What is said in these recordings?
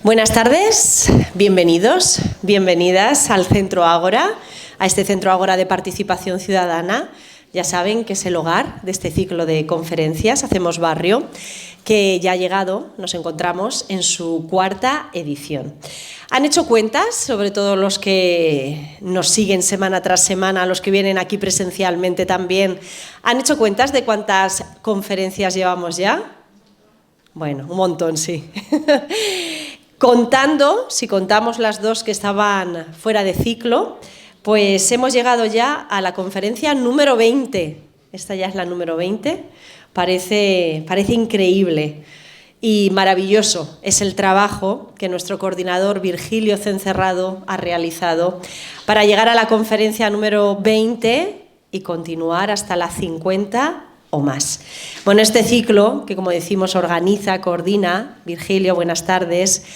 Buenas tardes, bienvenidos, bienvenidas al Centro Ágora, a este Centro Ágora de Participación Ciudadana. Ya saben que es el hogar de este ciclo de conferencias Hacemos Barrio, que ya ha llegado, nos encontramos en su cuarta edición. Han hecho cuentas, sobre todo los que nos siguen semana tras semana, los que vienen aquí presencialmente también, ¿han hecho cuentas de cuántas conferencias llevamos ya? Bueno, un montón, sí. Contando, si contamos las dos que estaban fuera de ciclo, pues hemos llegado ya a la conferencia número 20. Esta ya es la número 20. Parece increíble y maravilloso es el trabajo que nuestro coordinador Virgilio Cencerrado ha realizado para llegar a la conferencia número 20 y continuar hasta la 50 o más. Bueno, este ciclo, que como decimos organiza, coordina, Virgilio, buenas tardes,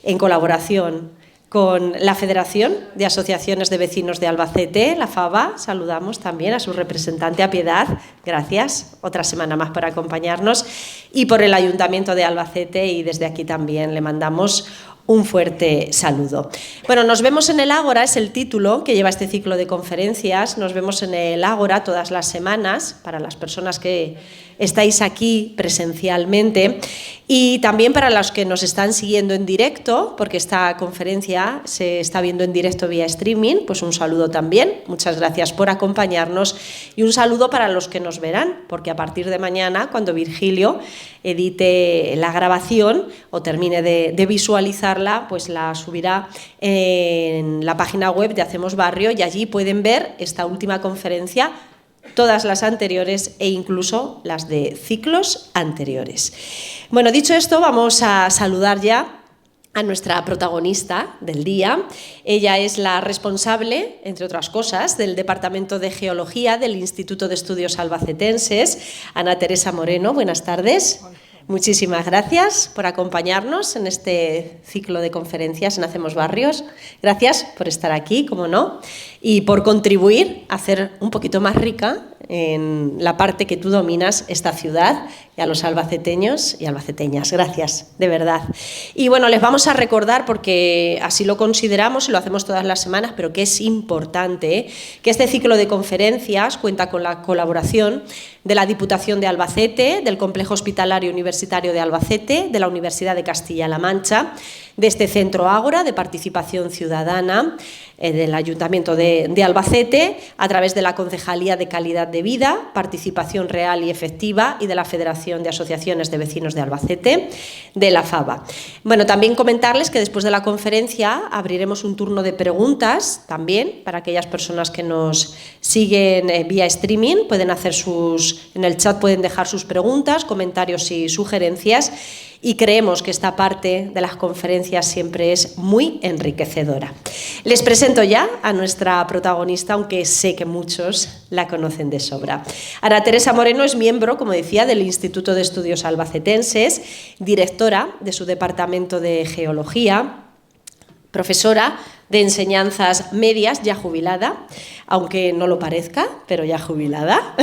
en colaboración con la Federación de Asociaciones de Vecinos de Albacete, la FABA, saludamos también a su representante, a Piedad, gracias, otra semana más por acompañarnos, y por el Ayuntamiento de Albacete, y desde aquí también le mandamos un fuerte saludo. Bueno, nos vemos en el Ágora, es el título que lleva este ciclo de conferencias. Nos vemos en el Ágora todas las semanas, para las personas que estáis aquí presencialmente, y también para los que nos están siguiendo en directo, porque esta conferencia se está viendo en directo vía streaming, pues un saludo también, muchas gracias por acompañarnos, y un saludo para los que nos verán, porque a partir de mañana, cuando Virgilio edite la grabación o termine de visualizarla, pues la subirá en la página web de Hacemos Barrio, y allí pueden ver esta última conferencia, todas las anteriores e incluso las de ciclos anteriores. Bueno, dicho esto, vamos a saludar ya a nuestra protagonista del día. Ella es la responsable, entre otras cosas, del Departamento de Geología del Instituto de Estudios Albacetenses, Ana Teresa Moreno. Buenas tardes. Hola. Muchísimas gracias por acompañarnos en este ciclo de conferencias en Hacemos Barrios. Gracias por estar aquí, como no, y por contribuir a hacer un poquito más rica en la parte que tú dominas esta ciudad, y a los albaceteños y albaceteñas. Gracias, de verdad. Y bueno, les vamos a recordar, porque así lo consideramos y lo hacemos todas las semanas, pero que es importante, que este ciclo de conferencias cuenta con la colaboración de la Diputación de Albacete, del Complejo Hospitalario Universitario de Albacete, de la Universidad de Castilla-La Mancha, de este Centro Ágora de Participación Ciudadana, del Ayuntamiento de Albacete, a través de la Concejalía de Calidad de Vida, Participación Real y Efectiva, y de la Federación de Asociaciones de Vecinos de Albacete, de la FABA. Bueno, también comentarles que después de la conferencia abriremos un turno de preguntas también para aquellas personas que nos siguen vía streaming. Pueden hacer en el chat pueden dejar sus preguntas, comentarios y sugerencias. Y creemos que esta parte de las conferencias siempre es muy enriquecedora. Les presento ya a nuestra protagonista, aunque sé que muchos la conocen de sobra. Ana Teresa Moreno es miembro, como decía, del Instituto de Estudios Albacetenses, directora de su Departamento de Geología, profesora de enseñanzas medias, ya jubilada, aunque no lo parezca, pero ya jubilada.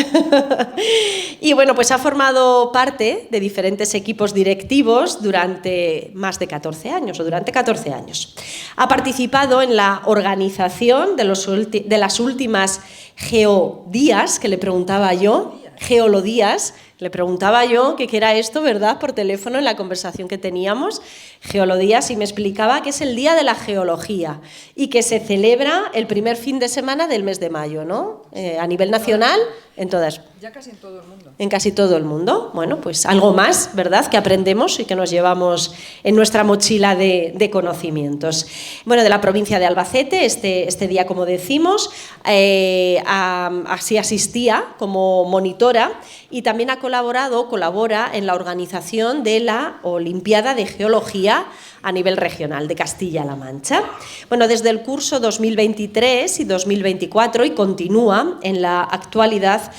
Y bueno, pues ha formado parte de diferentes equipos directivos durante más de 14 años, o durante 14 años. Ha participado en la organización de las últimas Geodías, que le preguntaba yo, Geolodías. Le preguntaba yo qué era esto, ¿verdad?, por teléfono en la conversación que teníamos, Geolodías, y me explicaba que es el Día de la Geología y que se celebra el primer fin de semana del mes de mayo, ¿no? A nivel nacional, en todas. Ya casi en todo el mundo. En casi todo el mundo. Bueno, pues algo más, ¿verdad?, que aprendemos y que nos llevamos en nuestra mochila de conocimientos. Bueno, de la provincia de Albacete, este día, como decimos, así asistía como monitora, y también colabora en la organización de la Olimpiada de Geología a nivel regional de Castilla-La Mancha. Bueno, desde el curso 2023 y 2024, y continúa en la actualidad,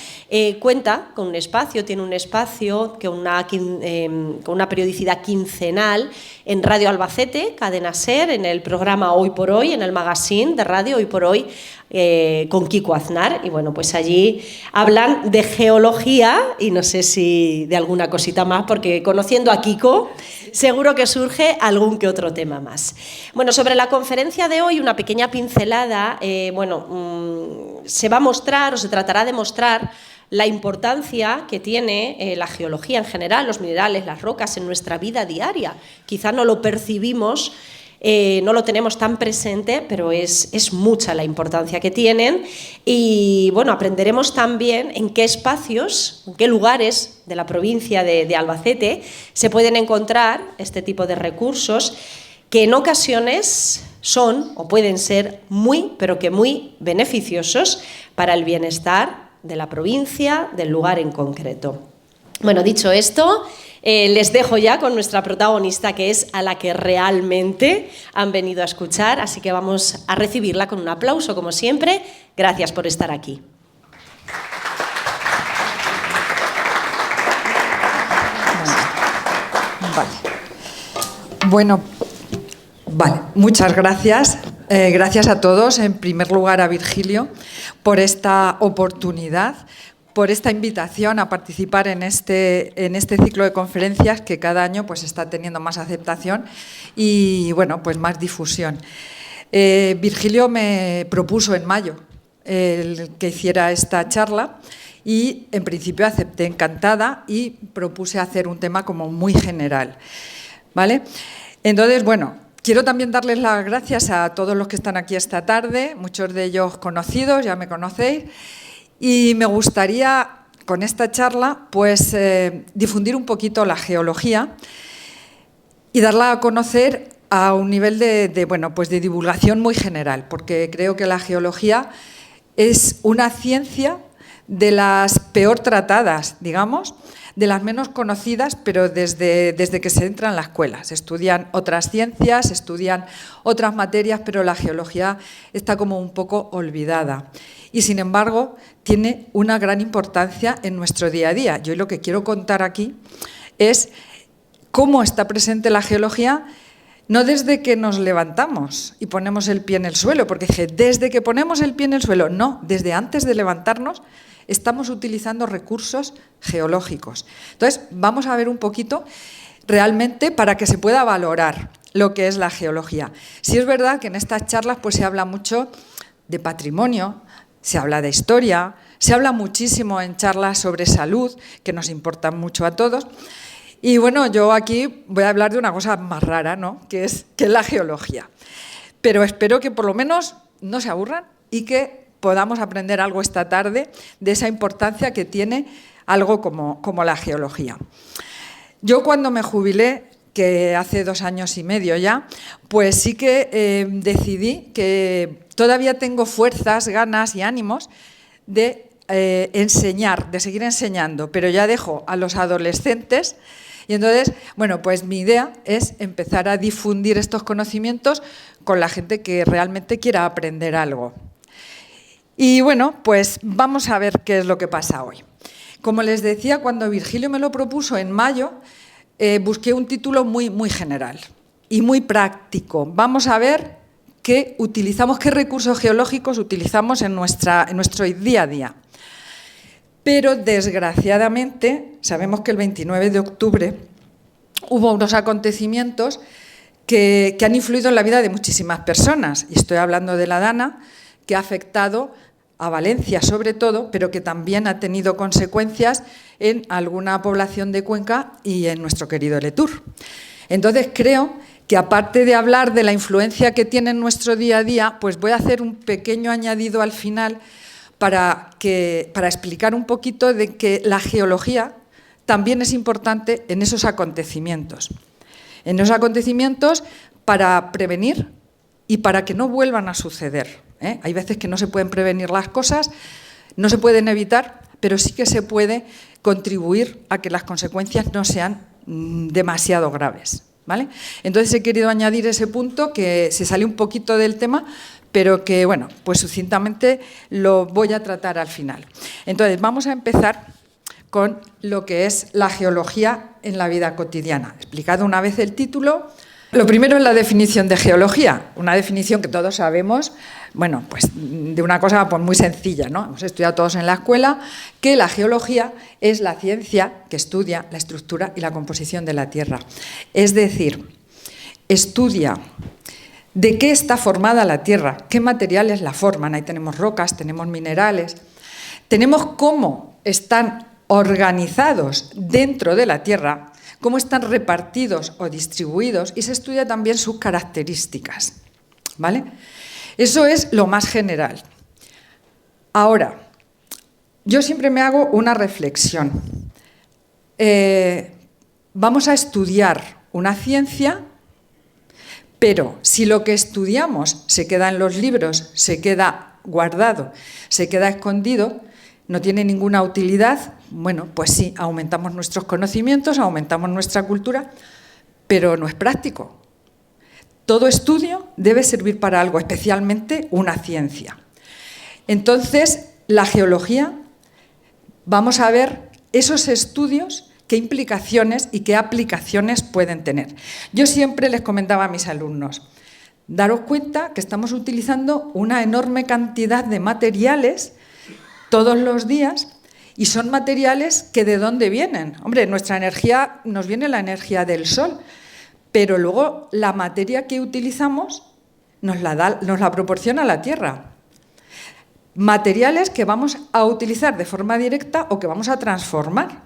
cuenta con un espacio, tiene un espacio con una periodicidad quincenal en Radio Albacete, Cadena SER, en el programa Hoy por Hoy, en el magazine de radio Hoy por Hoy, con Kiko Aznar, y bueno, pues allí hablan de geología y nos sé si de alguna cosita más, porque conociendo a Kiko, seguro que surge algún que otro tema más. Bueno, sobre la conferencia de hoy, una pequeña pincelada, se va a mostrar o se tratará de mostrar la importancia que tiene la geología en general, los minerales, las rocas en nuestra vida diaria. Quizá no lo percibimos, no lo tenemos tan presente, pero es mucha la importancia que tienen. Y bueno, aprenderemos también en qué espacios, en qué lugares de la provincia de Albacete se pueden encontrar este tipo de recursos que en ocasiones son o pueden ser muy, pero que muy beneficiosos para el bienestar de la provincia, del lugar en concreto. Bueno, dicho esto, les dejo ya con nuestra protagonista, que es a la que realmente han venido a escuchar, así que vamos a recibirla con un aplauso, como siempre. Gracias por estar aquí. Bueno, muchas gracias. Gracias a todos, en primer lugar a Virgilio, por esta oportunidad, por esta invitación a participar en este ciclo de conferencias que cada año pues, está teniendo más aceptación y bueno, pues más difusión. Virgilio me propuso en mayo que hiciera esta charla y en principio acepté encantada y propuse hacer un tema como muy general, ¿vale? Entonces, bueno, quiero también darles las gracias a todos los que están aquí esta tarde, muchos de ellos conocidos, ya me conocéis, y me gustaría con esta charla pues difundir un poquito la geología y darla a conocer a un nivel de divulgación muy general, porque creo que la geología es una ciencia de las peor tratadas, digamos, de las menos conocidas, pero desde que se entra en la escuela. Se estudian otras ciencias, se estudian otras materias, pero la geología está como un poco olvidada. Y, sin embargo, tiene una gran importancia en nuestro día a día. Yo lo que quiero contar aquí es cómo está presente la geología, no desde que nos levantamos y ponemos el pie en el suelo, porque dije, desde que ponemos el pie en el suelo, no, desde antes de levantarnos, estamos utilizando recursos geológicos. Entonces, vamos a ver un poquito realmente para que se pueda valorar lo que es la geología. Sí es verdad que en estas charlas pues, se habla mucho de patrimonio, se habla de historia, se habla muchísimo en charlas sobre salud, que nos importan mucho a todos. Y bueno, yo aquí voy a hablar de una cosa más rara, ¿no? que es la geología. Pero espero que por lo menos no se aburran y que podamos aprender algo esta tarde de esa importancia que tiene algo como la geología. Yo cuando me jubilé, que hace 2 años y medio ya, pues sí que decidí que todavía tengo fuerzas, ganas y ánimos de enseñar, de seguir enseñando, pero ya dejo a los adolescentes. Y entonces, bueno, pues mi idea es empezar a difundir estos conocimientos con la gente que realmente quiera aprender algo. Y bueno, pues vamos a ver qué es lo que pasa hoy. Como les decía, cuando Virgilio me lo propuso en mayo, busqué un título muy general y muy práctico. Vamos a ver qué recursos geológicos utilizamos en nuestro día a día. Pero desgraciadamente sabemos que el 29 de octubre hubo unos acontecimientos que han influido en la vida de muchísimas personas. Y estoy hablando de la Dana, que ha afectado a Valencia sobre todo, pero que también ha tenido consecuencias en alguna población de Cuenca y en nuestro querido Letur. Entonces creo que aparte de hablar de la influencia que tiene en nuestro día a día, pues voy a hacer un pequeño añadido al final para explicar un poquito de que la geología también es importante en esos acontecimientos. En esos acontecimientos para prevenir y para que no vuelvan a suceder. Hay veces que no se pueden prevenir las cosas, no se pueden evitar, pero sí que se puede contribuir a que las consecuencias no sean demasiado graves, ¿vale? Entonces he querido añadir ese punto que se sale un poquito del tema, pero que, bueno, pues sucintamente lo voy a tratar al final. Entonces vamos a empezar con lo que es la geología en la vida cotidiana. Explicado una vez el título, Lo primero es la definición de geología, una definición que todos sabemos, bueno, pues de una cosa pues muy sencilla, ¿no? Hemos estudiado todos en la escuela que la geología es la ciencia que estudia la estructura y la composición de la Tierra. Es decir, estudia de qué está formada la Tierra, qué materiales la forman. Ahí tenemos rocas, tenemos minerales, tenemos cómo están organizados dentro de la Tierra, cómo están repartidos o distribuidos, y se estudia también sus características, ¿vale? Eso es lo más general. Ahora, yo siempre me hago una reflexión. Vamos a estudiar una ciencia, pero si lo que estudiamos se queda en los libros, se queda guardado, se queda escondido, no tiene ninguna utilidad, bueno, pues sí, aumentamos nuestros conocimientos, aumentamos nuestra cultura, pero no es práctico. Todo estudio debe servir para algo, especialmente una ciencia. Entonces, la geología, vamos a ver esos estudios, qué implicaciones y qué aplicaciones pueden tener. Yo siempre les comentaba a mis alumnos, daros cuenta que estamos utilizando una enorme cantidad de materiales todos los días, y son materiales que ¿de dónde vienen? Hombre, nuestra energía, nos viene la energía del sol, pero luego la materia que utilizamos nos la proporciona la Tierra. Materiales que vamos a utilizar de forma directa o que vamos a transformar,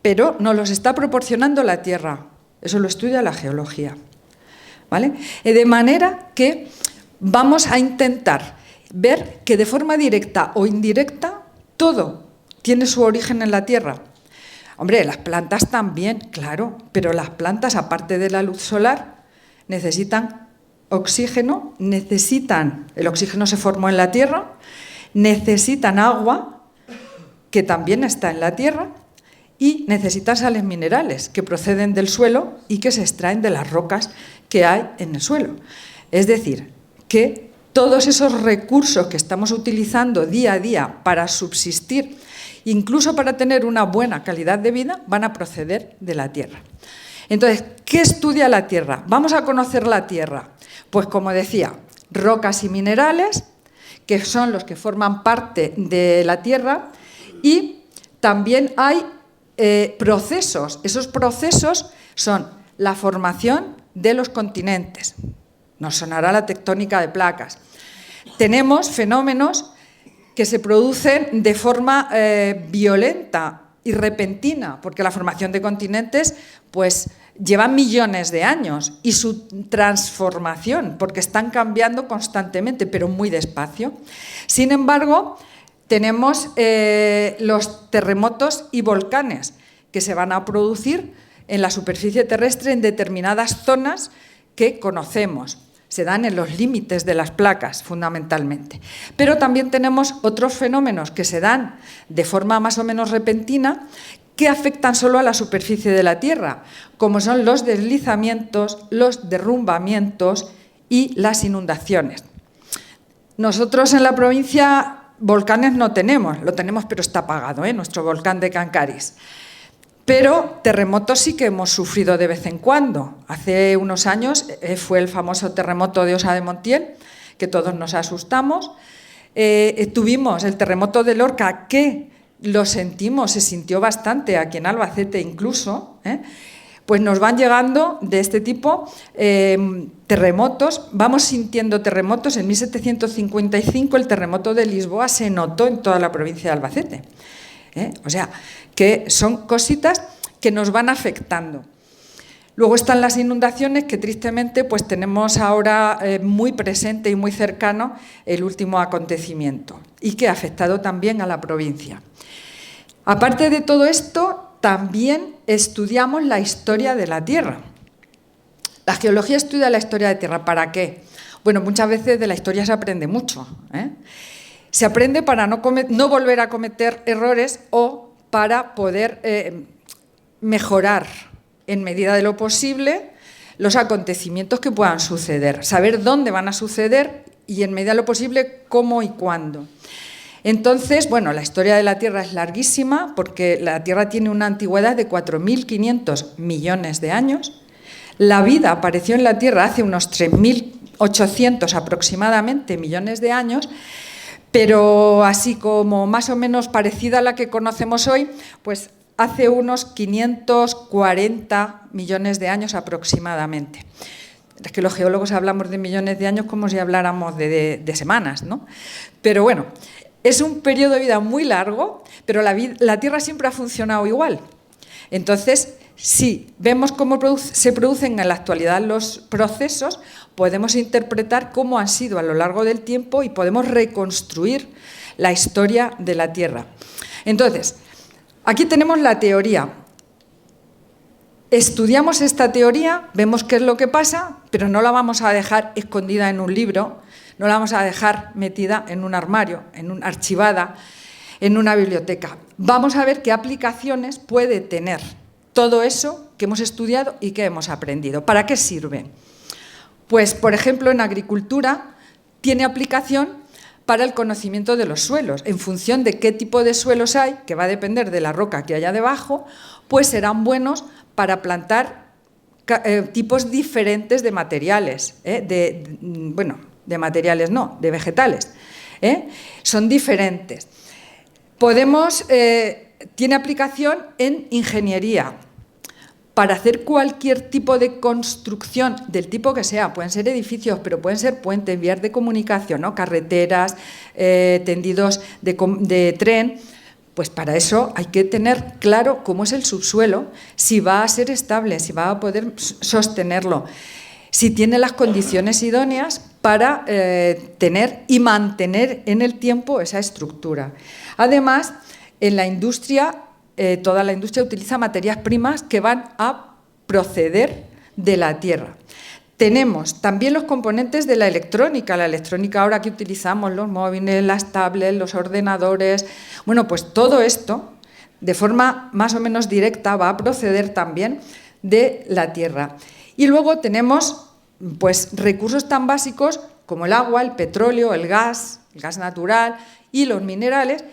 pero nos los está proporcionando la Tierra. Eso lo estudia la geología, ¿vale? De manera que vamos a intentar ver que de forma directa o indirecta todo tiene su origen en la Tierra. Hombre, las plantas también, claro, pero las plantas, aparte de la luz solar, necesitan oxígeno, el oxígeno se formó en la Tierra, necesitan agua, que también está en la Tierra, y necesitan sales minerales, que proceden del suelo y que se extraen de las rocas que hay en el suelo. Es decir, que todos esos recursos que estamos utilizando día a día para subsistir, incluso para tener una buena calidad de vida, van a proceder de la Tierra. Entonces, ¿qué estudia la Tierra? Vamos a conocer la Tierra. Pues como decía, rocas y minerales, que son los que forman parte de la Tierra, y también hay procesos. Esos procesos son la formación de los continentes. Nos sonará la tectónica de placas. Tenemos fenómenos que se producen de forma violenta y repentina, porque la formación de continentes pues, lleva millones de años, y su transformación, porque están cambiando constantemente, pero muy despacio. Sin embargo, tenemos los terremotos y volcanes que se van a producir en la superficie terrestre en determinadas zonas que conocemos. Se dan en los límites de las placas, fundamentalmente. Pero también tenemos otros fenómenos que se dan de forma más o menos repentina, que afectan solo a la superficie de la Tierra, como son los deslizamientos, los derrumbamientos y las inundaciones. Nosotros en la provincia volcanes no tenemos, lo tenemos pero está apagado, nuestro volcán de Cancaris. Pero terremotos sí que hemos sufrido de vez en cuando. Hace unos años fue el famoso terremoto de Osa de Montiel, que todos nos asustamos. Tuvimos el terremoto de Lorca, que lo sentimos, se sintió bastante, aquí en Albacete incluso. Pues nos van llegando de este tipo terremotos, vamos sintiendo terremotos. En 1755 el terremoto de Lisboa se notó en toda la provincia de Albacete. O sea, que son cositas que nos van afectando. Luego están las inundaciones, que tristemente pues tenemos ahora muy presente y muy cercano el último acontecimiento, y que ha afectado también a la provincia. Aparte de todo esto, también estudiamos la historia de la Tierra. La geología estudia la historia de la Tierra. ¿Para qué? Bueno, muchas veces de la historia se aprende mucho. Se aprende para no volver a cometer errores, o para poder mejorar en medida de lo posible los acontecimientos que puedan suceder, saber dónde van a suceder y en medida de lo posible cómo y cuándo. Entonces, bueno, la historia de la Tierra es larguísima, porque la Tierra tiene una antigüedad de 4.500 millones de años. La vida apareció en la Tierra hace unos 3.800 aproximadamente millones de años, pero así como más o menos parecida a la que conocemos hoy, pues hace unos 540 millones de años aproximadamente. Es que los geólogos hablamos de millones de años como si habláramos de semanas, ¿no? Pero bueno, es un periodo de vida muy largo, pero la Tierra siempre ha funcionado igual. Entonces, si vemos cómo se producen en la actualidad los procesos, podemos interpretar cómo han sido a lo largo del tiempo y podemos reconstruir la historia de la Tierra. Entonces, aquí tenemos la teoría. Estudiamos esta teoría, vemos qué es lo que pasa, pero no la vamos a dejar escondida en un libro, no la vamos a dejar metida en un armario, archivada en una biblioteca. Vamos a ver qué aplicaciones puede tener todo eso que hemos estudiado y que hemos aprendido. ¿Para qué sirve? Pues, por ejemplo, en agricultura tiene aplicación para el conocimiento de los suelos. En función de qué tipo de suelos hay, que va a depender de la roca que haya debajo, pues serán buenos para plantar tipos diferentes de materiales, de vegetales. Son diferentes. Tiene aplicación en ingeniería, para hacer cualquier tipo de construcción, del tipo que sea. Pueden ser edificios, pero pueden ser puentes, vías de comunicación, ¿no? Carreteras, tendidos de tren. Pues para eso hay que tener claro cómo es el subsuelo, si va a ser estable, si va a poder sostenerlo, si tiene las condiciones idóneas para tener y mantener en el tiempo esa estructura. Además, en la industria, toda la industria utiliza materias primas que van a proceder de la tierra. Tenemos también los componentes de la electrónica ahora que utilizamos, los móviles, las tablets, los ordenadores. Bueno, pues todo esto, de forma más o menos directa, va a proceder también de la tierra. Y luego tenemos pues, recursos tan básicos como el agua, el petróleo, el gas natural y los minerales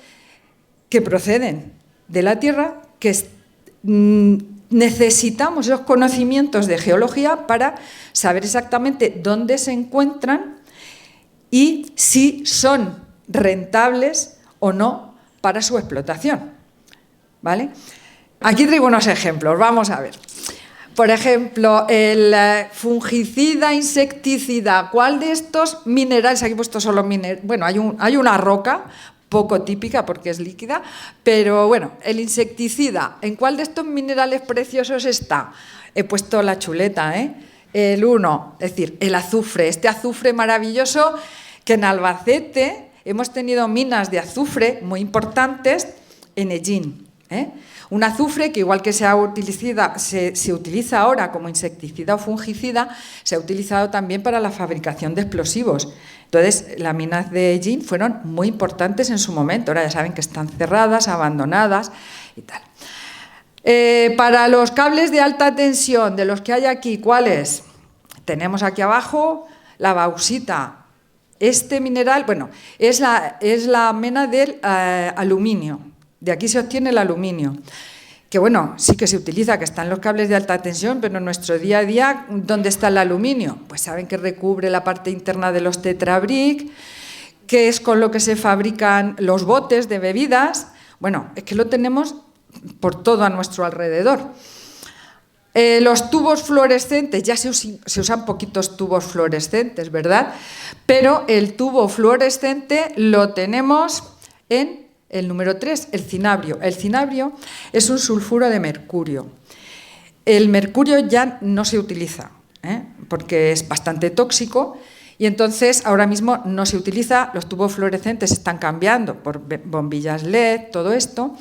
que proceden de la tierra, que necesitamos esos conocimientos de geología para saber exactamente dónde se encuentran y si son rentables o no para su explotación. ¿Vale? Aquí traigo unos ejemplos, vamos a ver. Por ejemplo, el fungicida, insecticida, ¿cuál de estos minerales? Aquí he puesto solo minerales. Bueno, hay una roca poco típica porque es líquida, pero bueno, el insecticida, ¿en cuál de estos minerales preciosos está? He puesto la chuleta, el 1, es decir, el azufre, este azufre maravilloso que en Albacete hemos tenido minas de azufre muy importantes en Ellín. Un azufre que igual que se utiliza ahora como insecticida o fungicida, se ha utilizado también para la fabricación de explosivos. Entonces, las minas de Ellín fueron muy importantes en su momento. Ahora ya saben que están cerradas, abandonadas y tal. Para los cables de alta tensión, de los que hay aquí, ¿cuáles? Tenemos aquí abajo la bauxita. Este mineral, bueno, es la mena del aluminio. De aquí se obtiene el aluminio, que bueno, sí que se utiliza, que están los cables de alta tensión, pero en nuestro día a día, ¿dónde está el aluminio? Pues saben que recubre la parte interna de los tetrabric, que es con lo que se fabrican los botes de bebidas. Bueno, es que lo tenemos por todo a nuestro alrededor. Los tubos fluorescentes, ya se usan poquitos tubos fluorescentes, ¿verdad? Pero el tubo fluorescente lo tenemos en el número 3, el cinabrio. El cinabrio es un sulfuro de mercurio. El mercurio ya no se utiliza, porque es bastante tóxico y entonces ahora mismo no se utiliza. Los tubos fluorescentes están cambiando por bombillas LED, todo esto,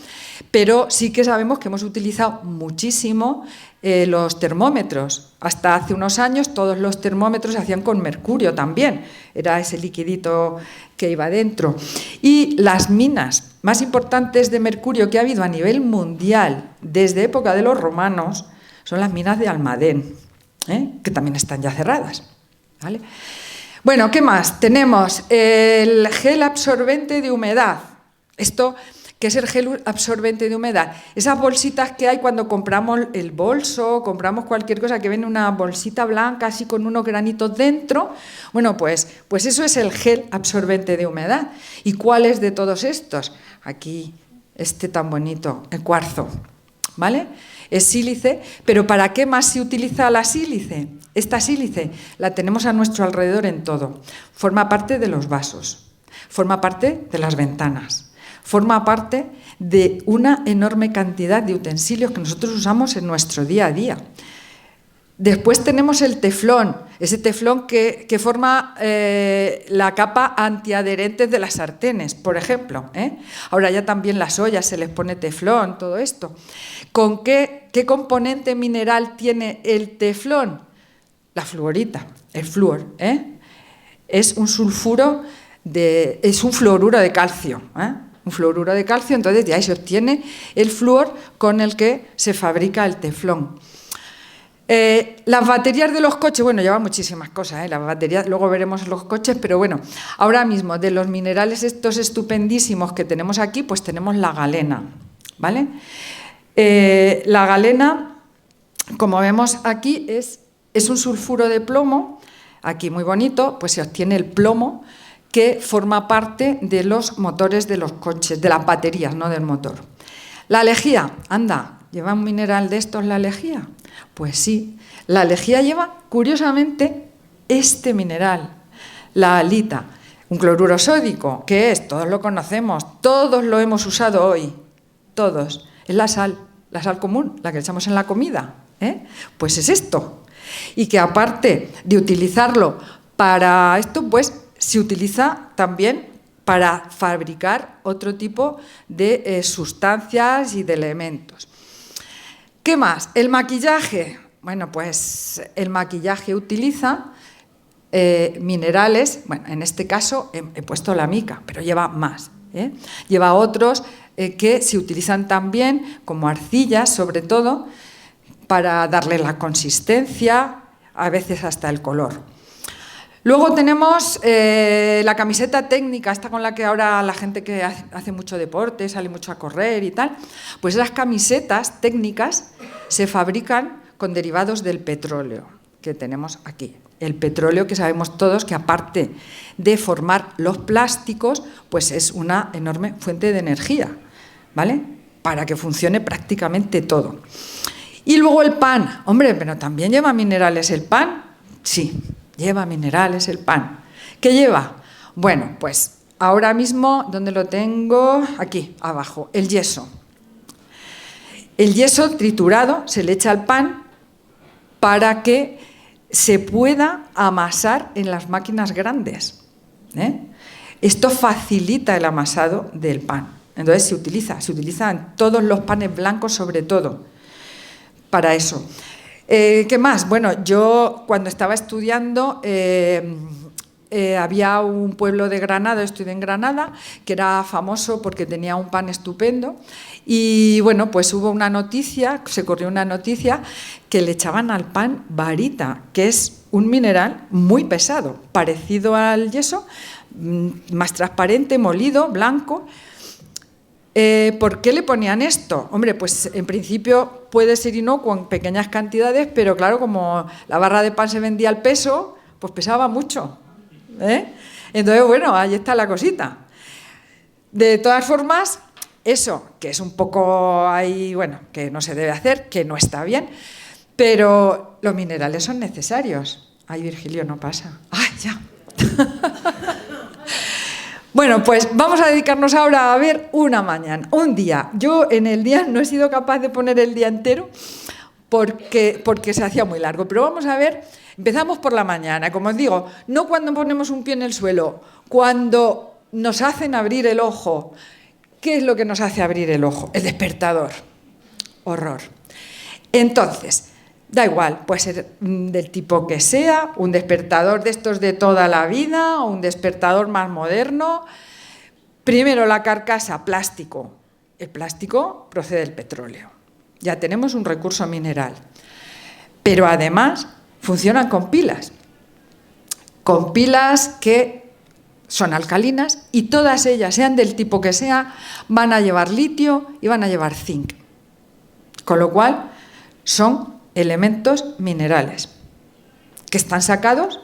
pero sí que sabemos que hemos utilizado muchísimo los termómetros. Hasta hace unos años todos los termómetros se hacían con mercurio también, era ese liquidito que iba dentro. Y las minas más importantes de mercurio que ha habido a nivel mundial desde época de los romanos son las minas de Almadén, que también están ya cerradas. ¿Vale? Bueno, ¿qué más? Tenemos el gel absorbente de humedad. Esto ¿Qué es el gel absorbente de humedad? Esas bolsitas que hay cuando compramos el bolso, compramos cualquier cosa que viene una bolsita blanca así con unos granitos dentro. Bueno, pues eso es el gel absorbente de humedad. ¿Y cuál es de todos estos? Aquí, este tan bonito, el cuarzo, ¿vale? Es sílice, pero ¿para qué más se utiliza la sílice? Esta sílice la tenemos a nuestro alrededor en todo. Forma parte de los vasos, forma parte de las ventanas. Forma parte de una enorme cantidad de utensilios que nosotros usamos en nuestro día a día. Después tenemos el teflón, ese teflón que forma la capa antiadherente de las sartenes, por ejemplo. Ahora ya también las ollas se les pone teflón, todo esto. ¿Con qué componente mineral tiene el teflón? La fluorita, el flúor. Es un sulfuro, es un fluoruro de calcio. Un fluoruro de calcio, entonces de ahí se obtiene el flúor con el que se fabrica el teflón. Las baterías de los coches, bueno, llevan muchísimas cosas, las baterías, luego veremos los coches, pero bueno, ahora mismo de los minerales estos estupendísimos que tenemos aquí, pues tenemos la galena, ¿vale? La galena, como vemos aquí, es un sulfuro de plomo, aquí muy bonito, pues se obtiene el plomo, que forma parte de los motores de los coches, de las baterías, no del motor. La lejía, anda, ¿lleva un mineral de estos la lejía? Pues sí, la lejía lleva, curiosamente, este mineral, la halita, un cloruro sódico, ¿qué es? Todos lo conocemos, todos lo hemos usado hoy, todos. Es la sal común, la que echamos en la comida, Pues es esto. Y que aparte de utilizarlo para esto, pues se utiliza también para fabricar otro tipo de sustancias y de elementos. ¿Qué más? El maquillaje. Bueno, pues el maquillaje utiliza minerales, bueno, en este caso he puesto la mica, pero lleva más. Lleva otros que se utilizan también como arcillas, sobre todo, para darle la consistencia, a veces hasta el color. Luego tenemos la camiseta técnica, esta con la que ahora la gente que hace mucho deporte, sale mucho a correr y tal, pues las camisetas técnicas se fabrican con derivados del petróleo que tenemos aquí. El petróleo que sabemos todos que aparte de formar los plásticos, pues es una enorme fuente de energía, ¿vale? Para que funcione prácticamente todo. Y luego el pan, hombre, pero también lleva minerales el pan, sí. Lleva minerales el pan. ¿Qué lleva? Bueno, pues ahora mismo, ¿dónde lo tengo? Aquí, abajo, el yeso. El yeso triturado se le echa al pan para que se pueda amasar en las máquinas grandes. Esto facilita el amasado del pan. Entonces se utiliza en todos los panes blancos, sobre todo, para eso. ¿Qué más? Bueno, yo cuando estaba estudiando había un pueblo de Granada, estudié en Granada, que era famoso porque tenía un pan estupendo y bueno, pues hubo una noticia, se corrió una noticia que le echaban al pan barita, que es un mineral muy pesado, parecido al yeso, más transparente, molido, blanco. ¿Por qué le ponían esto? Hombre, pues en principio puede ser inocuo en pequeñas cantidades, pero claro, como la barra de pan se vendía al peso, pues pesaba mucho. Entonces, bueno, ahí está la cosita. De todas formas, eso, que es un poco ahí, bueno, que no se debe hacer, que no está bien, pero los minerales son necesarios. Ay, Virgilio, no pasa. Ay, ya. Bueno, pues vamos a dedicarnos ahora a ver una mañana, un día. Yo en el día no he sido capaz de poner el día entero porque se hacía muy largo, pero vamos a ver, empezamos por la mañana, como os digo, no cuando ponemos un pie en el suelo, cuando nos hacen abrir el ojo. ¿Qué es lo que nos hace abrir el ojo? El despertador. Horror. Entonces, da igual, puede ser del tipo que sea, un despertador de estos de toda la vida o un despertador más moderno. Primero la carcasa, plástico. El plástico procede del petróleo. Ya tenemos un recurso mineral. Pero además funcionan con pilas. Con pilas que son alcalinas y todas ellas, sean del tipo que sea, van a llevar litio y van a llevar zinc. Con lo cual, son elementos minerales que están sacados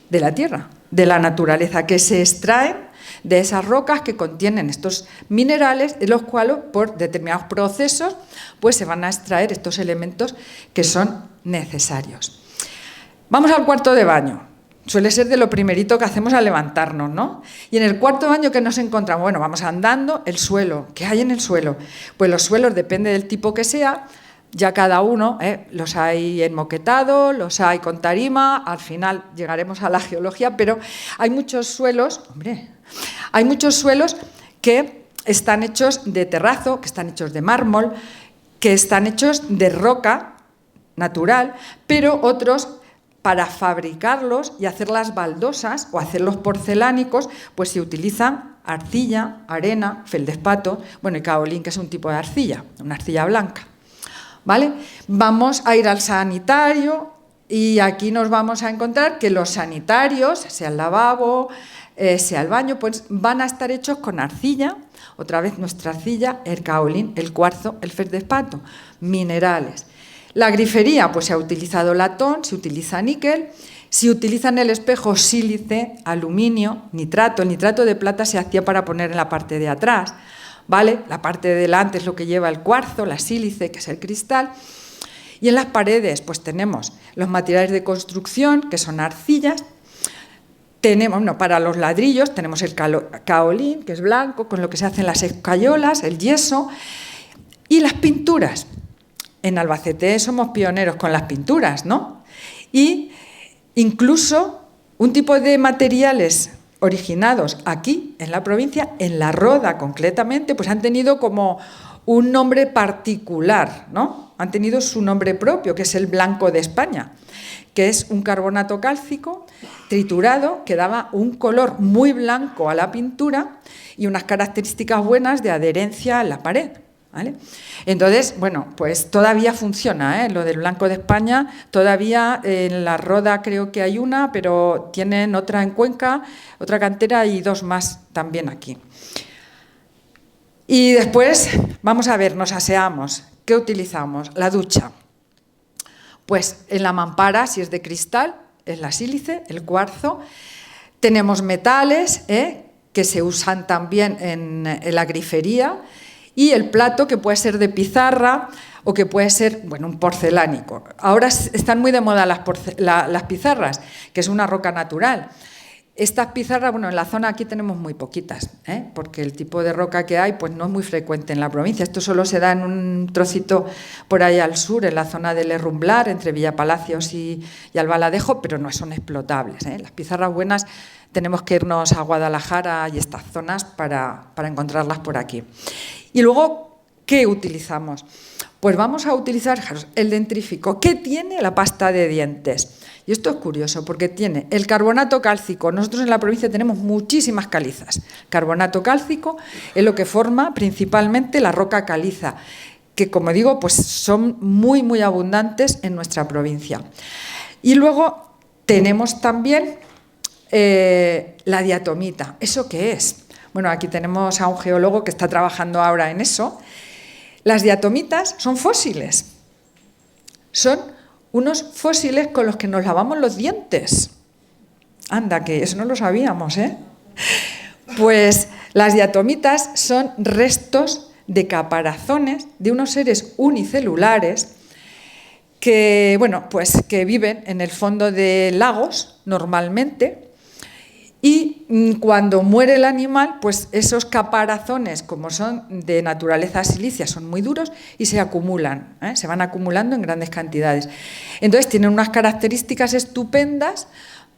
de la tierra, de la naturaleza, que se extraen de esas rocas que contienen estos minerales, de los cuales, por determinados procesos, pues se van a extraer estos elementos que son necesarios. Vamos al cuarto de baño. Suele ser de lo primerito que hacemos al levantarnos, ¿no? Y en el cuarto de baño, ¿qué nos encontramos? Bueno, vamos andando, el suelo. ¿Qué hay en el suelo? Pues los suelos, depende del tipo que sea, ya cada uno, los hay enmoquetados, los hay con tarima, al final llegaremos a la geología, pero hay muchos suelos, hay muchos suelos que están hechos de terrazo, que están hechos de mármol, que están hechos de roca natural, pero otros, para fabricarlos y hacer las baldosas o hacerlos porcelánicos, pues se utilizan arcilla, arena, feldespato, bueno, y caolín, que es un tipo de arcilla, una arcilla blanca. ¿Vale? Vamos a ir al sanitario y aquí nos vamos a encontrar que los sanitarios, sea el lavabo, sea el baño, pues van a estar hechos con arcilla, otra vez nuestra arcilla, el caolín, el cuarzo, el feldespato, minerales. La grifería, pues se ha utilizado latón, se utiliza níquel, se utiliza en el espejo sílice, aluminio, nitrato. El nitrato de plata se hacía para poner en la parte de atrás, ¿vale? La parte de delante es lo que lleva el cuarzo, la sílice, que es el cristal. Y en las paredes, pues tenemos los materiales de construcción, que son arcillas. Tenemos, para los ladrillos, tenemos el caolín, que es blanco, con lo que se hacen las escayolas, el yeso. Y las pinturas. En Albacete somos pioneros con las pinturas, ¿no? Y incluso un tipo de materiales originados aquí, en la provincia, en La Roda concretamente, pues han tenido como un nombre particular, ¿no? Han tenido su nombre propio, que es el blanco de España, que es un carbonato cálcico triturado que daba un color muy blanco a la pintura y unas características buenas de adherencia a la pared, ¿vale? Entonces, bueno, pues todavía funciona, lo del blanco de España, todavía en La Roda creo que hay una, pero tienen otra en Cuenca, otra cantera y dos más también aquí. Y después, vamos a ver, nos aseamos. ¿Qué utilizamos? La ducha. Pues en la mampara, si es de cristal, es la sílice, el cuarzo. Tenemos metales, que se usan también en la grifería, y el plato, que puede ser de pizarra o que puede ser, bueno, un porcelánico. Ahora están muy de moda las pizarras, que es una roca natural. Estas pizarras, bueno, en la zona aquí tenemos muy poquitas, porque el tipo de roca que hay pues no es muy frecuente en la provincia. Esto solo se da en un trocito por ahí al sur, en la zona del Herrumblar, entre Villapalacios y Albaladejo, pero no son explotables. Las pizarras buenas tenemos que irnos a Guadalajara y estas zonas para encontrarlas por aquí. Y luego, ¿qué utilizamos? Pues vamos a utilizar, fijaros, el dentrífico. ¿Qué tiene la pasta de dientes? Y esto es curioso porque tiene el carbonato cálcico. Nosotros en la provincia tenemos muchísimas calizas. Carbonato cálcico es lo que forma principalmente la roca caliza, que, como digo, pues son muy, muy abundantes en nuestra provincia. Y luego tenemos también la diatomita. ¿Eso qué es? Bueno, aquí tenemos a un geólogo que está trabajando ahora en eso. Las diatomitas son fósiles. Son unos fósiles con los que nos lavamos los dientes. Anda, que eso no lo sabíamos, ¿eh? Pues las diatomitas son restos de caparazones de unos seres unicelulares que, bueno, pues que viven en el fondo de lagos normalmente. Y cuando muere el animal, pues esos caparazones, como son de naturaleza silicia, son muy duros y se acumulan, se van acumulando en grandes cantidades. Entonces tienen unas características estupendas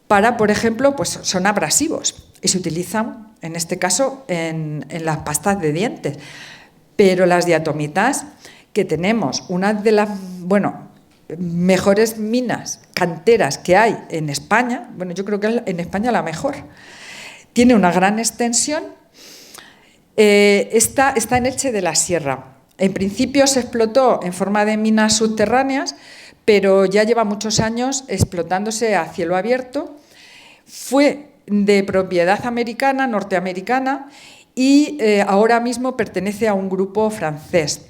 para, por ejemplo, pues son abrasivos y se utilizan, en este caso, en las pastas de dientes. Pero las diatomitas, que tenemos una de las, mejores minas, canteras que hay en España, bueno, yo creo que en España la mejor, tiene una gran extensión, está en Elche de la Sierra. En principio se explotó en forma de minas subterráneas, pero ya lleva muchos años explotándose a cielo abierto. Fue de propiedad americana, norteamericana, y ahora mismo pertenece a un grupo francés.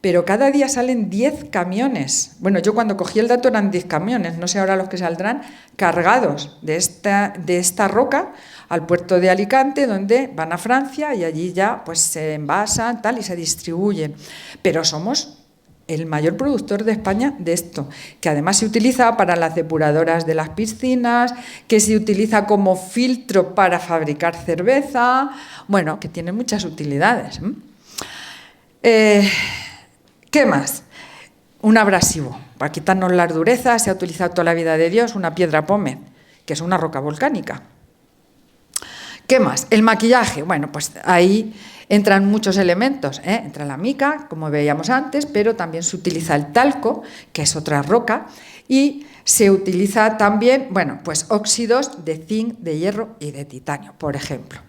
Pero cada día salen 10 camiones. Bueno, yo cuando cogí el dato eran 10 camiones, no sé ahora los que saldrán, cargados de esta roca al puerto de Alicante, donde van a Francia y allí ya pues se envasan tal, y se distribuyen. Pero somos el mayor productor de España de esto, que además se utiliza para las depuradoras de las piscinas, que se utiliza como filtro para fabricar cerveza, bueno, que tiene muchas utilidades. ¿Qué más? Un abrasivo. Para quitarnos las durezas se ha utilizado toda la vida de Dios una piedra pómez, que es una roca volcánica. ¿Qué más? El maquillaje. Bueno, pues ahí entran muchos elementos. Entra la mica, como veíamos antes, pero también se utiliza el talco, que es otra roca, y se utiliza también, bueno, pues óxidos de zinc, de hierro y de titanio, por ejemplo.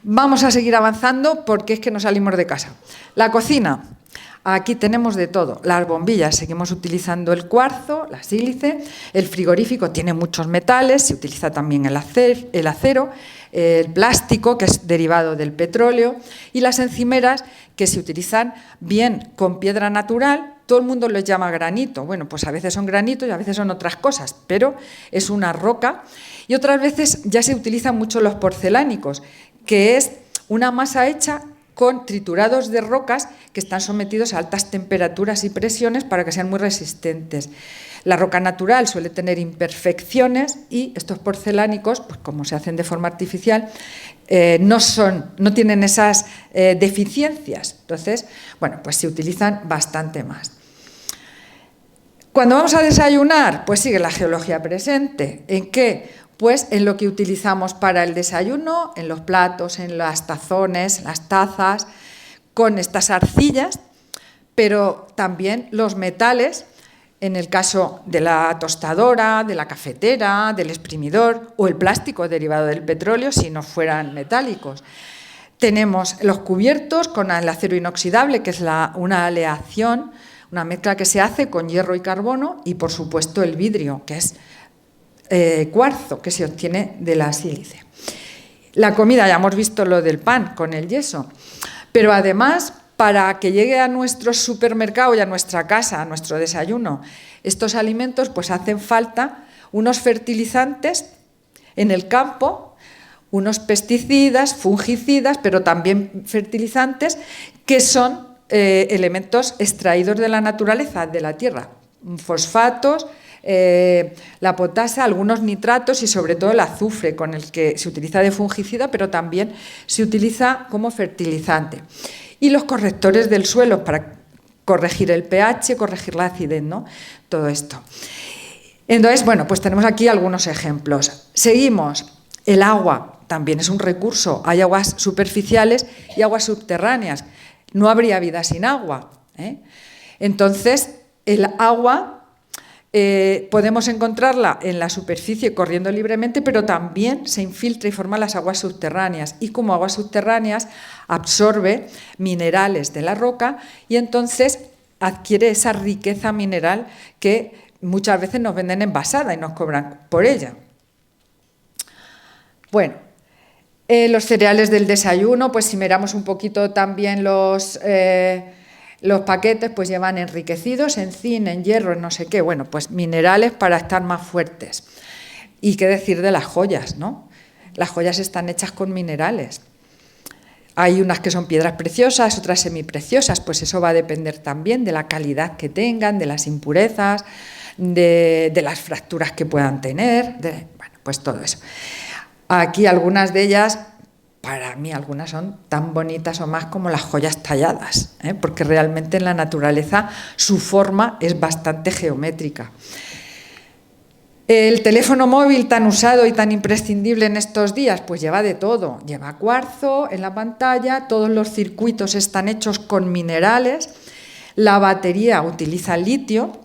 Vamos a seguir avanzando porque es que no salimos de casa. La cocina. Aquí tenemos de todo. Las bombillas, seguimos utilizando el cuarzo, la sílice. El frigorífico tiene muchos metales, se utiliza también el acero, el plástico, que es derivado del petróleo, y las encimeras, que se utilizan bien con piedra natural. Todo el mundo les llama granito. Bueno, pues a veces son granitos y a veces son otras cosas, pero es una roca. Y otras veces ya se utilizan mucho los porcelánicos, que es una masa hecha con triturados de rocas que están sometidos a altas temperaturas y presiones para que sean muy resistentes. La roca natural suele tener imperfecciones y estos porcelánicos, pues como se hacen de forma artificial, no tienen esas deficiencias. Entonces, bueno, pues se utilizan bastante más. Cuando vamos a desayunar, pues sigue la geología presente. ¿En qué? Pues en lo que utilizamos para el desayuno, en los platos, en las tazones, las tazas, con estas arcillas, pero también los metales, en el caso de la tostadora, de la cafetera, del exprimidor, o el plástico derivado del petróleo, si no fueran metálicos. Tenemos los cubiertos con el acero inoxidable, que es una aleación, una mezcla que se hace con hierro y carbono, y por supuesto el vidrio, que es cuarzo, que se obtiene de la sílice. La comida, ya hemos visto lo del pan con el yeso, pero además, para que llegue a nuestro supermercado y a nuestra casa, a nuestro desayuno, estos alimentos, pues hacen falta unos fertilizantes en el campo, unos pesticidas, fungicidas, pero también fertilizantes, que son elementos extraídos de la naturaleza, de la tierra, fosfatos, la potasa, algunos nitratos y sobre todo el azufre, con el que se utiliza de fungicida, pero también se utiliza como fertilizante. Y los correctores del suelo para corregir el pH, corregir la acidez, ¿no? Todo esto. Entonces, bueno, pues tenemos aquí algunos ejemplos. Seguimos. El agua también es un recurso. Hay aguas superficiales y aguas subterráneas. No habría vida sin agua, Entonces, el agua podemos encontrarla en la superficie corriendo libremente, pero también se infiltra y forma las aguas subterráneas. Y como aguas subterráneas absorbe minerales de la roca y entonces adquiere esa riqueza mineral que muchas veces nos venden envasada y nos cobran por ella. Bueno, los cereales del desayuno, pues si miramos un poquito también los paquetes, pues llevan enriquecidos en zinc, en hierro, en no sé qué, bueno, pues minerales para estar más fuertes. Y qué decir de las joyas, ¿no? Las joyas están hechas con minerales. Hay unas que son piedras preciosas, otras semipreciosas, pues eso va a depender también de la calidad que tengan, de las impurezas, de las fracturas que puedan tener, bueno, pues todo eso. Aquí algunas de ellas, para mí algunas son tan bonitas o más como las joyas talladas, porque realmente en la naturaleza su forma es bastante geométrica. El teléfono móvil tan usado y tan imprescindible en estos días, pues lleva de todo. Lleva cuarzo en la pantalla, todos los circuitos están hechos con minerales, la batería utiliza litio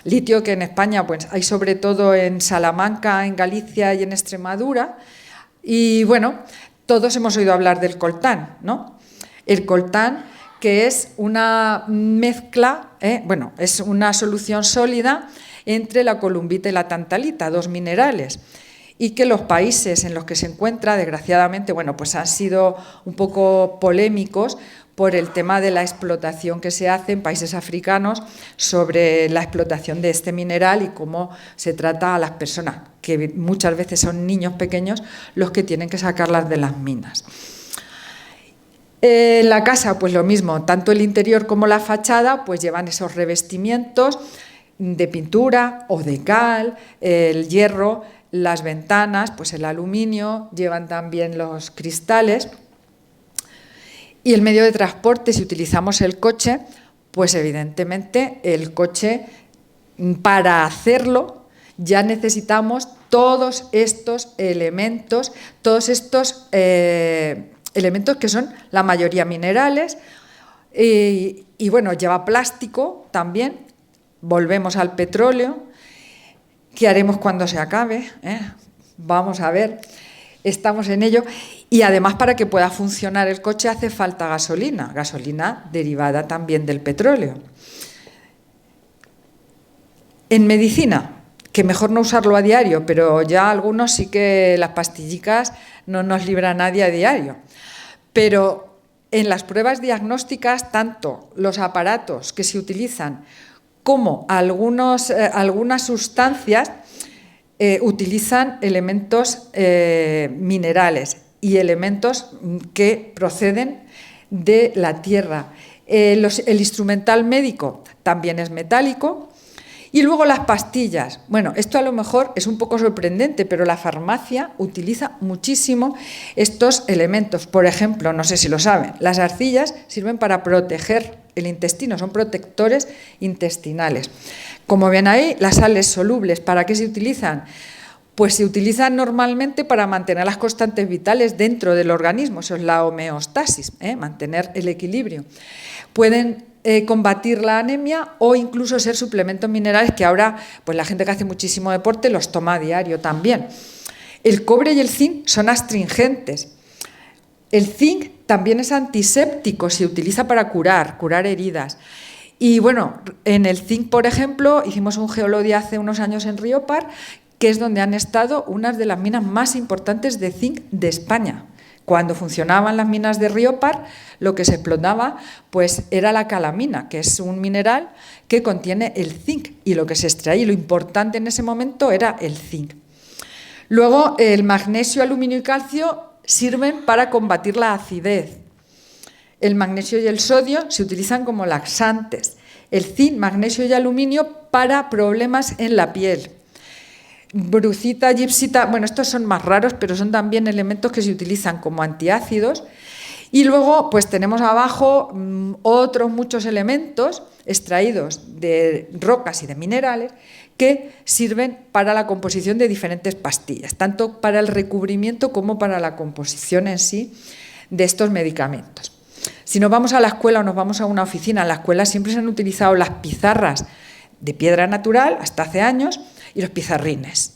que en España pues hay sobre todo en Salamanca, en Galicia y en Extremadura. Y bueno, todos hemos oído hablar del coltán, ¿no? El coltán, que es una mezcla, es una solución sólida entre la columbita y la tantalita, dos minerales. y que los países en los que se encuentra, desgraciadamente, bueno, pues han sido un poco polémicos por el tema de la explotación que se hace en países africanos sobre la explotación de este mineral y cómo se trata a las personas, que muchas veces son niños pequeños los que tienen que sacarlas de las minas. En la casa, pues lo mismo, tanto el interior como la fachada, pues llevan esos revestimientos de pintura o de cal, el hierro, las ventanas, pues el aluminio, llevan también los cristales. Y el medio de transporte, si utilizamos el coche, pues evidentemente el coche, para hacerlo, ya necesitamos todos estos elementos, elementos que son la mayoría minerales, y bueno, lleva plástico también. Volvemos al petróleo. ¿Qué haremos cuando se acabe? Vamos a ver, estamos en ello. Y además, para que pueda funcionar el coche hace falta gasolina derivada también del petróleo. En medicina, que mejor no usarlo a diario, pero ya algunos sí que las pastillicas no nos libra nadie a diario. Pero en las pruebas diagnósticas, tanto los aparatos que se utilizan como algunas sustancias utilizan elementos minerales y elementos que proceden de la tierra. El instrumental médico también es metálico. Y luego las pastillas. Bueno, esto a lo mejor es un poco sorprendente, pero la farmacia utiliza muchísimo estos elementos. Por ejemplo, no sé si lo saben, las arcillas sirven para proteger el intestino, son protectores intestinales. Como ven ahí, las sales solubles, ¿para qué se utilizan? Pues se utilizan normalmente para mantener las constantes vitales dentro del organismo, eso es la homeostasis, mantener el equilibrio. Pueden combatir la anemia o incluso ser suplementos minerales que ahora pues la gente que hace muchísimo deporte los toma a diario también. El cobre y el zinc son astringentes. El zinc también es antiséptico, se utiliza para curar heridas. Y bueno, en el zinc, por ejemplo, hicimos un geolodio hace unos años en Riópar, que es donde han estado unas de las minas más importantes de zinc de España. Cuando funcionaban las minas de Riópar, lo que se explotaba pues era la calamina, que es un mineral que contiene el zinc, y lo que se extraía, y lo importante en ese momento era el zinc. Luego, el magnesio, aluminio y calcio sirven para combatir la acidez. El magnesio y el sodio se utilizan como laxantes. El zinc, magnesio y aluminio para problemas en la piel. Brucita, gipsita, bueno, estos son más raros, pero son también elementos que se utilizan como antiácidos. Y luego, pues tenemos abajo otros muchos elementos extraídos de rocas y de minerales que sirven para la composición de diferentes pastillas, tanto para el recubrimiento como para la composición en sí de estos medicamentos. Si nos vamos a la escuela o nos vamos a una oficina, en la escuela siempre se han utilizado las pizarras de piedra natural, hasta hace años, y los pizarrines.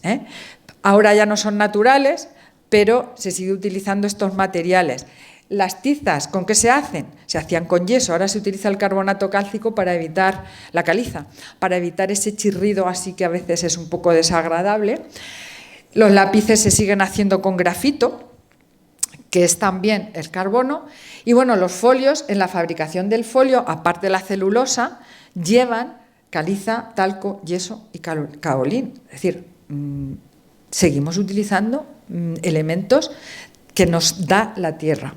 Ahora ya no son naturales, pero se sigue utilizando estos materiales. Las tizas, ¿con qué se hacen? Se hacían con yeso, ahora se utiliza el carbonato cálcico para evitar la caliza, para evitar ese chirrido así que a veces es un poco desagradable. Los lápices se siguen haciendo con grafito, que es también el carbono. Y bueno, los folios, en la fabricación del folio, aparte de la celulosa, llevan caliza, talco, yeso y caolín. Es decir, seguimos utilizando elementos que nos da la tierra.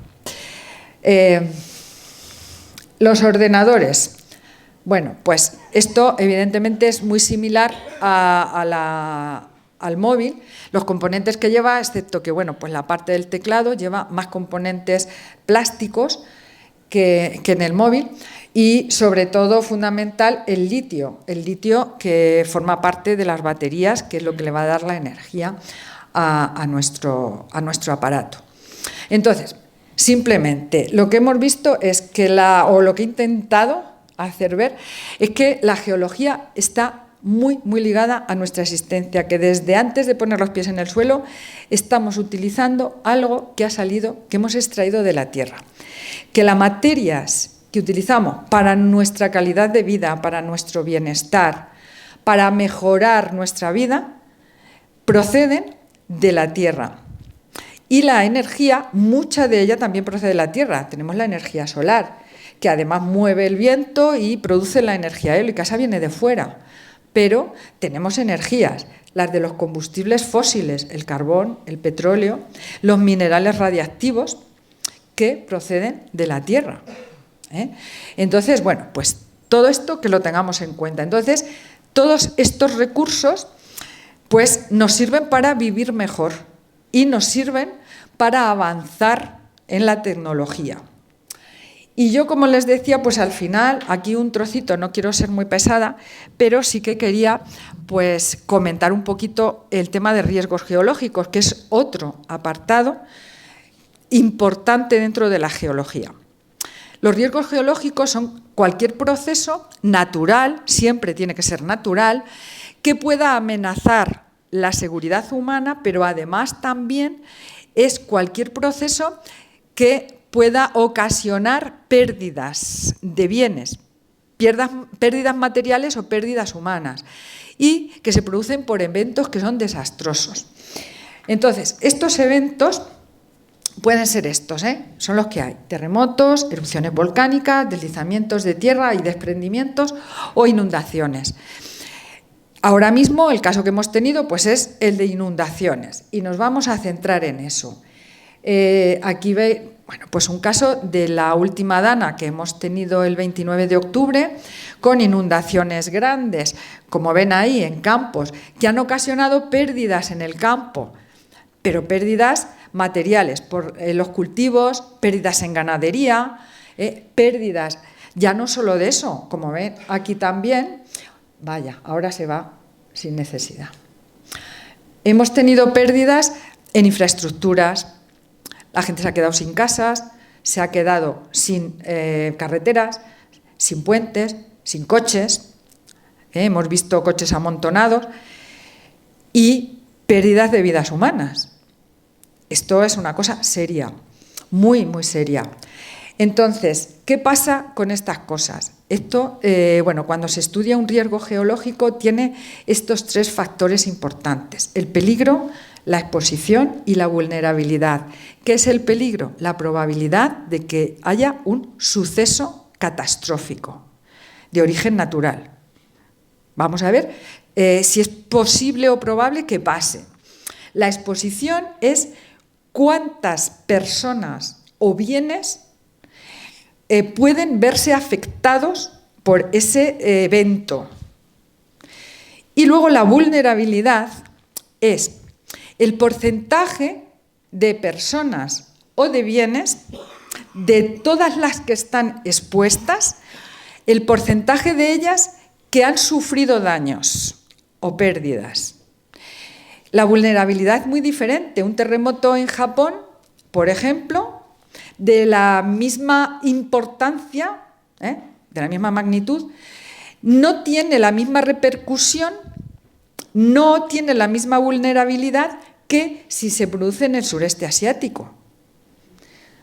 Los ordenadores. Bueno, pues esto evidentemente es muy similar al móvil. Los componentes que lleva, excepto que bueno, pues la parte del teclado lleva más componentes plásticos que en el móvil. Y sobre todo, fundamental, el litio que forma parte de las baterías, que es lo que le va a dar la energía a nuestro aparato. Entonces, simplemente lo que hemos visto es que lo que he intentado hacer ver es que la geología está muy, muy ligada a nuestra existencia, que desde antes de poner los pies en el suelo estamos utilizando algo que hemos extraído de la tierra, que las materias que utilizamos para nuestra calidad de vida, para nuestro bienestar, para mejorar nuestra vida, proceden de la Tierra. Y la energía, mucha de ella también procede de la Tierra. Tenemos la energía solar, que además mueve el viento y produce la energía eólica. Esa viene de fuera. Pero tenemos energías, las de los combustibles fósiles, el carbón, el petróleo, los minerales radiactivos, que proceden de la Tierra. Entonces, bueno, pues todo esto que lo tengamos en cuenta. Entonces, todos estos recursos pues nos sirven para vivir mejor y nos sirven para avanzar en la tecnología. Y yo, como les decía, pues al final, aquí un trocito, no quiero ser muy pesada, pero sí que quería pues comentar un poquito el tema de riesgos geológicos, que es otro apartado importante dentro de la geología. Los riesgos geológicos son cualquier proceso natural, siempre tiene que ser natural, que pueda amenazar la seguridad humana, pero además también es cualquier proceso que pueda ocasionar pérdidas de bienes, pérdidas materiales o pérdidas humanas, y que se producen por eventos que son desastrosos. Entonces, estos eventos pueden ser estos, son los que hay: terremotos, erupciones volcánicas, deslizamientos de tierra y desprendimientos o inundaciones. Ahora mismo el caso que hemos tenido pues es el de inundaciones y nos vamos a centrar en eso. Aquí veis, bueno, pues un caso de la última dana que hemos tenido el 29 de octubre con inundaciones grandes, como ven ahí, en campos, que han ocasionado pérdidas en el campo, pero pérdidas materiales por los cultivos, pérdidas en ganadería, pérdidas, ya no solo de eso, como ven aquí también, vaya, ahora se va sin necesidad. Hemos tenido pérdidas en infraestructuras, la gente se ha quedado sin casas, se ha quedado sin carreteras, sin puentes, sin coches, hemos visto coches amontonados y pérdidas de vidas humanas. Esto es una cosa seria, muy, muy seria. Entonces, ¿qué pasa con estas cosas? Esto, bueno, cuando se estudia un riesgo geológico tiene estos tres factores importantes: el peligro, la exposición y la vulnerabilidad. ¿Qué es el peligro? La probabilidad de que haya un suceso catastrófico de origen natural. Vamos a ver si es posible o probable que pase. La exposición es cuántas personas o bienes pueden verse afectados por ese evento. Y luego la vulnerabilidad es el porcentaje de personas o de bienes, de todas las que están expuestas, el porcentaje de ellas que han sufrido daños o pérdidas. La vulnerabilidad es muy diferente. Un terremoto en Japón, por ejemplo, de la misma importancia, de la misma magnitud, no tiene la misma repercusión, no tiene la misma vulnerabilidad que si se produce en el sureste asiático.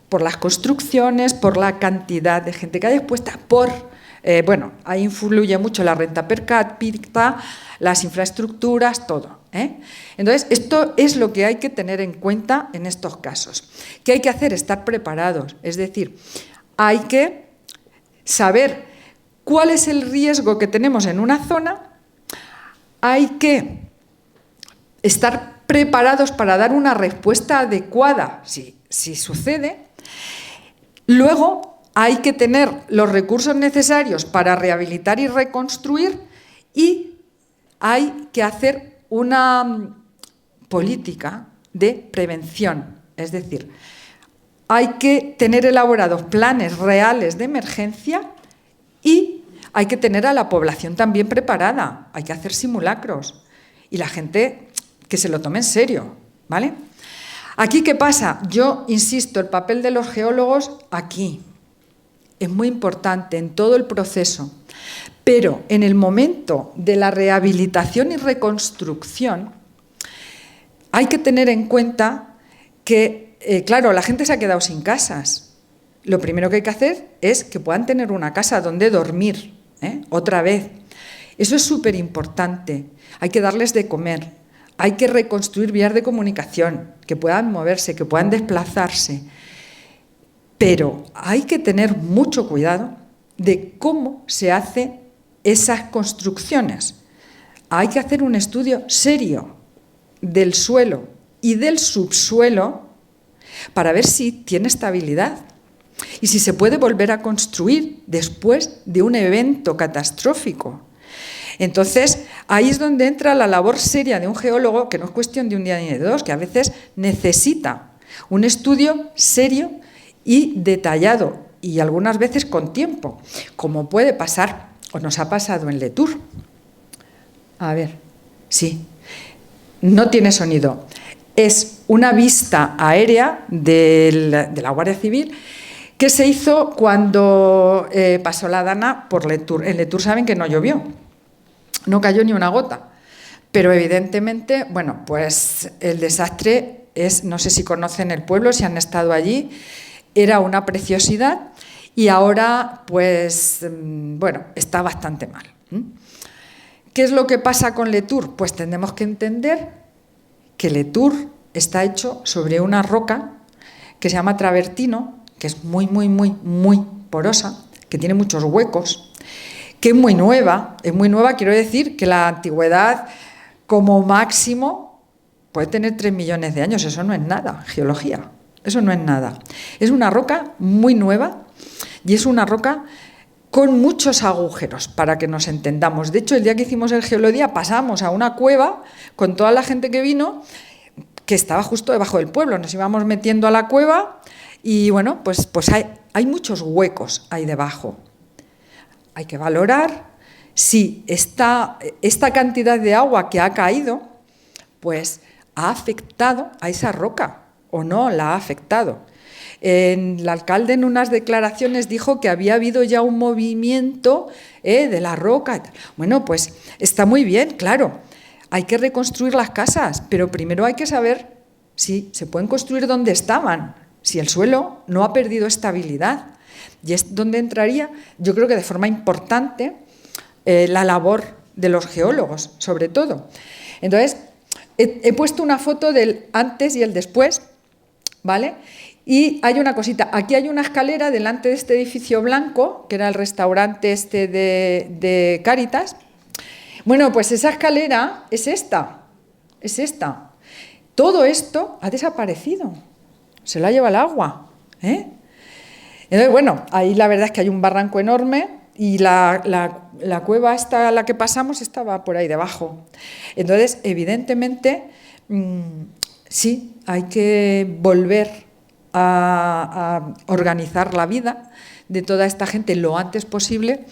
Por las construcciones, por la cantidad de gente que hay expuesta, bueno, ahí influye mucho la renta per cápita, las infraestructuras, todo. Entonces, esto es lo que hay que tener en cuenta en estos casos. ¿Qué hay que hacer? Estar preparados. Es decir, hay que saber cuál es el riesgo que tenemos en una zona, hay que estar preparados para dar una respuesta adecuada si sucede. Luego, hay que tener los recursos necesarios para rehabilitar y reconstruir y hay que hacer una política de prevención. Es decir, hay que tener elaborados planes reales de emergencia y hay que tener a la población también preparada. Hay que hacer simulacros y la gente que se lo tome en serio, ¿vale? Aquí, ¿qué pasa? Yo insisto, el papel de los geólogos aquí es muy importante en todo el proceso, pero en el momento de la rehabilitación y reconstrucción hay que tener en cuenta que, claro, la gente se ha quedado sin casas. Lo primero que hay que hacer es que puedan tener una casa donde dormir, otra vez. Eso es súper importante. Hay que darles de comer, hay que reconstruir vías de comunicación, que puedan moverse, que puedan desplazarse. Pero hay que tener mucho cuidado de cómo se hacen esas construcciones. Hay que hacer un estudio serio del suelo y del subsuelo para ver si tiene estabilidad y si se puede volver a construir después de un evento catastrófico. Entonces, ahí es donde entra la labor seria de un geólogo, que no es cuestión de un día ni de dos, que a veces necesita un estudio serio y detallado, y algunas veces con tiempo, como puede pasar, o nos ha pasado en Letour. A ver, sí, no tiene sonido. Es una vista aérea de la Guardia Civil que se hizo cuando pasó la Dana por Letour. En Letour saben que no llovió, no cayó ni una gota, pero evidentemente, bueno, pues el desastre es, no sé si conocen el pueblo, si han estado allí, era una preciosidad y ahora, pues, bueno, está bastante mal. ¿Qué es lo que pasa con Letour? Pues tenemos que entender que Letour está hecho sobre una roca que se llama travertino, que es muy porosa, que tiene muchos huecos, que es muy nueva, quiero decir que la antigüedad como máximo puede tener 3 millones de años, eso no es nada, geología, eso no es nada. Es una roca muy nueva y es una roca con muchos agujeros, para que nos entendamos. De hecho, el día que hicimos el Geolodía pasamos a una cueva con toda la gente que vino, que estaba justo debajo del pueblo. Nos íbamos metiendo a la cueva y, bueno, pues hay muchos huecos ahí debajo. Hay que valorar si esta cantidad de agua que ha caído, pues ha afectado a esa roca o no la ha afectado. El alcalde en unas declaraciones dijo que había habido ya un movimiento de la roca. Bueno, pues está muy bien, claro, hay que reconstruir las casas, pero primero hay que saber si se pueden construir donde estaban, si el suelo no ha perdido estabilidad. Y es donde entraría, yo creo que de forma importante, la labor de los geólogos, sobre todo. Entonces, he puesto una foto del antes y el después, ¿vale? Y hay una cosita, aquí hay una escalera delante de este edificio blanco, que era el restaurante este de Cáritas. Bueno, pues esa escalera es esta. Todo esto ha desaparecido, se lo ha llevado el agua, ¿eh? Entonces, bueno, ahí la verdad es que hay un barranco enorme y la cueva esta a la que pasamos estaba por ahí debajo. Entonces, evidentemente, sí, hay que volver a organizar la vida de toda esta gente lo antes posible,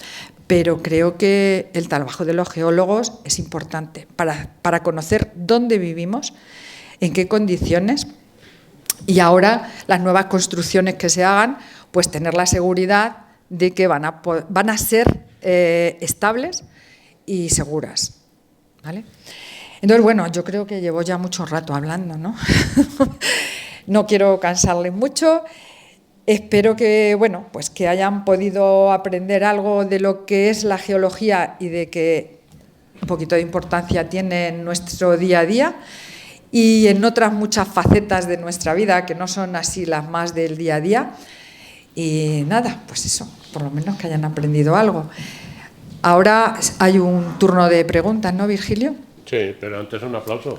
pero creo que el trabajo de los geólogos es importante para conocer dónde vivimos, en qué condiciones, y ahora las nuevas construcciones que se hagan, pues tener la seguridad de que van a ser estables y seguras, ¿vale? Entonces, bueno, yo creo que llevo ya mucho rato hablando, ¿no? No quiero cansarles mucho. Espero que, bueno, pues que hayan podido aprender algo de lo que es la geología y de que un poquito de importancia tiene en nuestro día a día y en otras muchas facetas de nuestra vida que no son así las más del día a día. Y nada, pues eso, por lo menos que hayan aprendido algo. Ahora hay un turno de preguntas, ¿no, Virgilio? Sí, pero antes un aplauso.